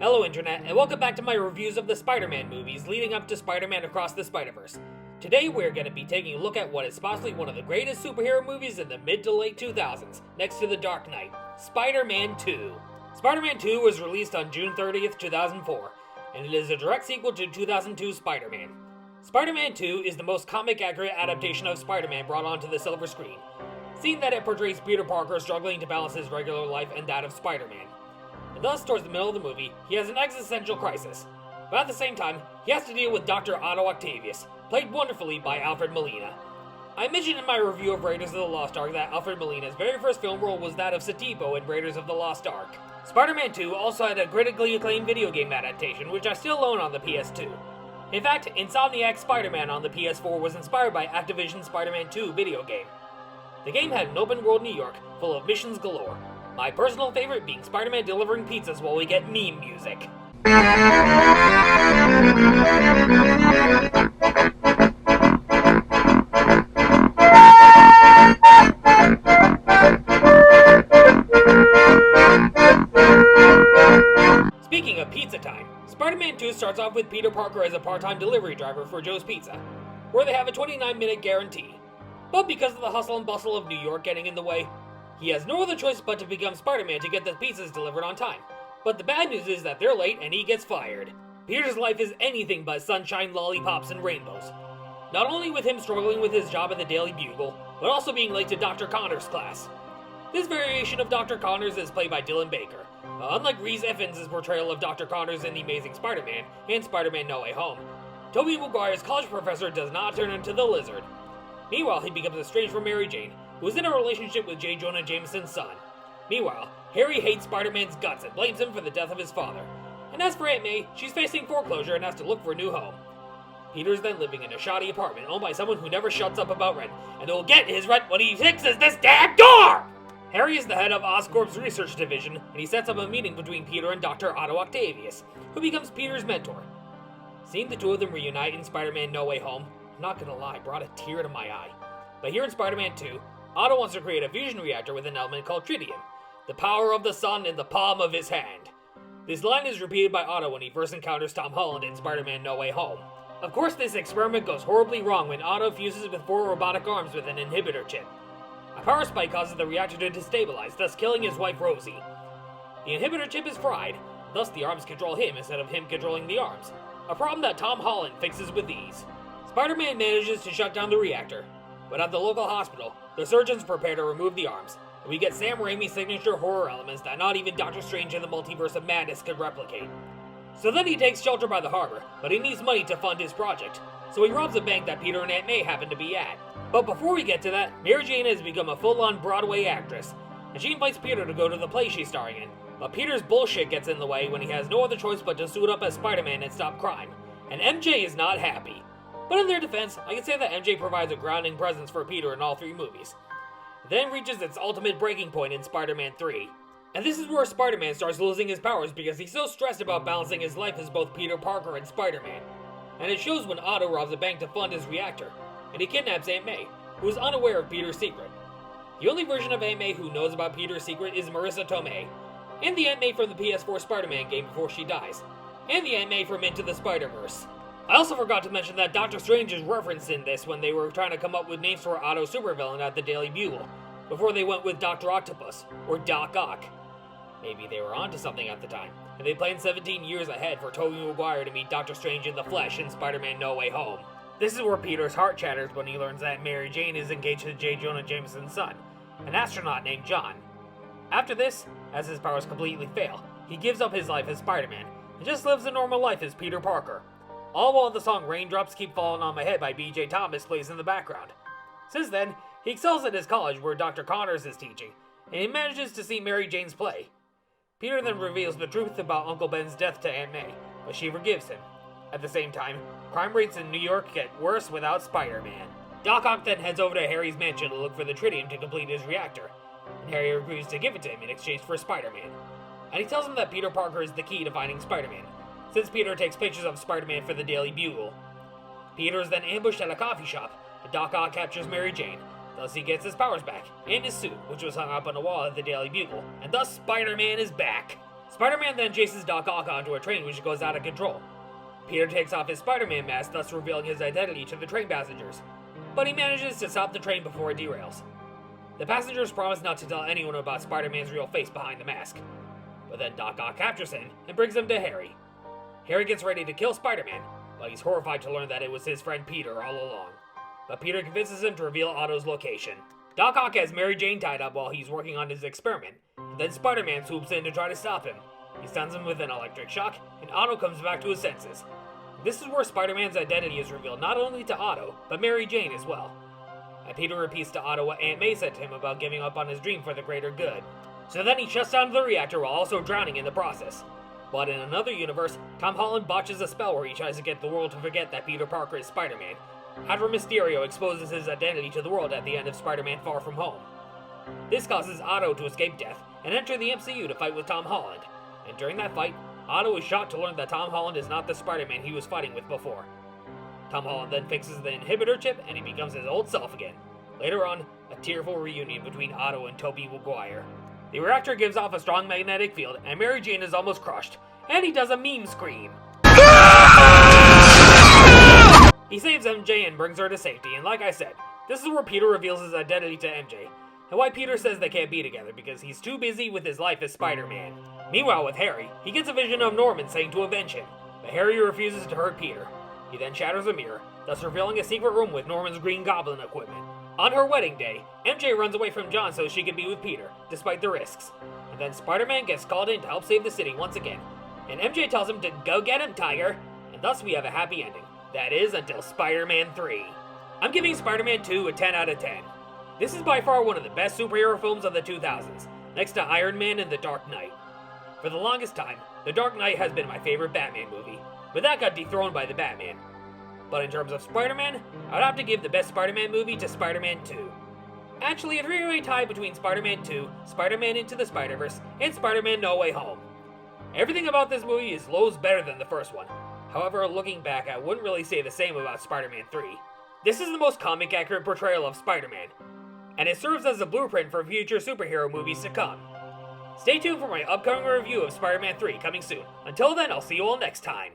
Hello Internet, and welcome back to my reviews of the Spider-Man movies leading up to Spider-Man Across the Spider-Verse. Today we're going to be taking a look at what is possibly one of the greatest superhero movies in the mid to late 2000s, next to The Dark Knight, Spider-Man 2. Spider-Man 2 was released on June 30th, 2004, and it is a direct sequel to 2002's Spider-Man. Spider-Man 2 is the most comic-accurate adaptation of Spider-Man brought onto the silver screen, seeing that it portrays Peter Parker struggling to balance his regular life and that of Spider-Man. And thus, towards the middle of the movie, he has an existential crisis. But at the same time, he has to deal with Dr. Otto Octavius, played wonderfully by Alfred Molina. I mentioned in my review of Raiders of the Lost Ark that Alfred Molina's very first film role was that of Satipo in Raiders of the Lost Ark. Spider-Man 2 also had a critically acclaimed video game adaptation, which I still own on the PS2. In fact, Insomniac's Spider-Man on the PS4 was inspired by Activision's Spider-Man 2 video game. The game had an open-world New York, full of missions galore. My personal favorite being Spider-Man delivering pizzas while we get meme music. Speaking of pizza time, Spider-Man 2 starts off with Peter Parker as a part-time delivery driver for Joe's Pizza, where they have a 29-minute guarantee. But because of the hustle and bustle of New York getting in the way, he has no other choice but to become Spider-Man to get the pizzas delivered on time. But the bad news is that they're late and he gets fired. Peter's life is anything but sunshine, lollipops, and rainbows. Not only with him struggling with his job at the Daily Bugle, but also being late to Dr. Connors' class. This variation of Dr. Connors is played by Dylan Baker. Unlike Rhys Ifans' portrayal of Dr. Connors in The Amazing Spider-Man and Spider-Man No Way Home, Tobey Maguire's college professor does not turn into the Lizard. Meanwhile, he becomes estranged from Mary Jane, who is in a relationship with J. Jonah Jameson's son. Meanwhile, Harry hates Spider-Man's guts and blames him for the death of his father. And as for Aunt May, she's facing foreclosure and has to look for a new home. Peter's then living in a shoddy apartment owned by someone who never shuts up about rent, and will get his rent when he fixes this damn door! Harry is the head of Oscorp's research division, and he sets up a meeting between Peter and Dr. Otto Octavius, who becomes Peter's mentor. Seeing the two of them reunite in Spider-Man No Way Home, I'm not gonna lie, brought a tear to my eye. But here in Spider-Man 2, Otto wants to create a fusion reactor with an element called tritium, the power of the sun in the palm of his hand. This line is repeated by Otto when he first encounters Tom Holland in Spider-Man No Way Home. Of course, this experiment goes horribly wrong when Otto fuses with 4 robotic arms with an inhibitor chip. A power spike causes the reactor to destabilize, thus killing his wife Rosie. The inhibitor chip is fried, thus the arms control him instead of him controlling the arms, a problem that Tom Holland fixes with ease. Spider-Man manages to shut down the reactor, but at the local hospital, the surgeons prepare to remove the arms, and we get Sam Raimi's signature horror elements that not even Doctor Strange in the Multiverse of Madness could replicate. So then he takes shelter by the harbor, but he needs money to fund his project, so he robs a bank that Peter and Aunt May happen to be at. But before we get to that, Mary Jane has become a full-on Broadway actress, and she invites Peter to go to the play she's starring in. But Peter's bullshit gets in the way when he has no other choice but to suit up as Spider-Man and stop crime, and MJ is not happy. But in their defense, I can say that MJ provides a grounding presence for Peter in all 3 movies. It then reaches its ultimate breaking point in Spider-Man 3. And this is where Spider-Man starts losing his powers because he's so stressed about balancing his life as both Peter Parker and Spider-Man. And it shows when Otto robs a bank to fund his reactor, and he kidnaps Aunt May, who is unaware of Peter's secret. The only version of Aunt May who knows about Peter's secret is Marissa Tomei, and the Aunt May from the PS4 Spider-Man game before she dies, and the Aunt May from Into the Spider-Verse. I also forgot to mention that Doctor Strange is referenced in this when they were trying to come up with names for Otto's supervillain at the Daily Bugle, before they went with Dr. Octopus, or Doc Ock. Maybe they were onto something at the time, and they planned 17 years ahead for Tobey Maguire to meet Doctor Strange in the flesh in Spider-Man No Way Home. This is where Peter's heart shatters when he learns that Mary Jane is engaged to J. Jonah Jameson's son, an astronaut named John. After this, as his powers completely fail, he gives up his life as Spider-Man, and just lives a normal life as Peter Parker. All while the song Raindrops Keep Falling on My Head by B.J. Thomas plays in the background. Since then, he excels at his college where Dr. Connors is teaching, and he manages to see Mary Jane's play. Peter then reveals the truth about Uncle Ben's death to Aunt May, but she forgives him. At the same time, crime rates in New York get worse without Spider-Man. Doc Ock then heads over to Harry's mansion to look for the tritium to complete his reactor, and Harry agrees to give it to him in exchange for Spider-Man. And he tells him that Peter Parker is the key to finding Spider-Man, since Peter takes pictures of Spider-Man for the Daily Bugle. Peter is then ambushed at a coffee shop, and Doc Ock captures Mary Jane, Thus he gets his powers back, and his suit, which was hung up on the wall at the Daily Bugle, and thus Spider-Man is back. Spider-Man then chases Doc Ock onto a train which goes out of control. Peter takes off his Spider-Man mask, thus revealing his identity to the train passengers, but he manages to stop the train before it derails. The passengers promise not to tell anyone about Spider-Man's real face behind the mask, but then Doc Ock captures him and brings him to Harry. Harry gets ready to kill Spider-Man, but he's horrified to learn that it was his friend Peter all along. But Peter convinces him to reveal Otto's location. Doc Ock has Mary Jane tied up while he's working on his experiment, and then Spider-Man swoops in to try to stop him. He stuns him with an electric shock, and Otto comes back to his senses. This is where Spider-Man's identity is revealed not only to Otto, but Mary Jane as well. And Peter repeats to Otto what Aunt May said to him about giving up on his dream for the greater good. So then he shuts down the reactor while also drowning in the process. But in another universe, Tom Holland botches a spell where he tries to get the world to forget that Peter Parker is Spider-Man, after Mysterio exposes his identity to the world at the end of Spider-Man Far From Home. This causes Otto to escape death and enter the MCU to fight with Tom Holland, and during that fight, Otto is shocked to learn that Tom Holland is not the Spider-Man he was fighting with before. Tom Holland then fixes the inhibitor chip and he becomes his old self again. Later on, a tearful reunion between Otto and Tobey Maguire. The reactor gives off a strong magnetic field and Mary Jane is almost crushed, and he does a meme scream. He saves MJ and brings her to safety, and like I said, this is where Peter reveals his identity to MJ, and why Peter says they can't be together because he's too busy with his life as Spider-Man. Meanwhile with Harry, he gets a vision of Norman saying to avenge him, but Harry refuses to hurt Peter. He then shatters a mirror, thus revealing a secret room with Norman's Green Goblin equipment. On her wedding day, MJ runs away from John so she can be with Peter, despite the risks. And then Spider-Man gets called in to help save the city once again, and MJ tells him to go get him, Tiger, and thus we have a happy ending. That is, until Spider-Man 3. I'm giving Spider-Man 2 a 10 out of 10. This is by far one of the best superhero films of the 2000s, next to Iron Man and The Dark Knight. For the longest time, The Dark Knight has been my favorite Batman movie, but that got dethroned by The Batman. But in terms of Spider-Man, I'd have to give the best Spider-Man movie to Spider-Man 2. Actually, a three-way tie between Spider-Man 2, Spider-Man Into the Spider-Verse, and Spider-Man No Way Home. Everything about this movie is loads better than the first one. However, looking back, I wouldn't really say the same about Spider-Man 3. This is the most comic-accurate portrayal of Spider-Man, and it serves as a blueprint for future superhero movies to come. Stay tuned for my upcoming review of Spider-Man 3 coming soon. Until then, I'll see you all next time.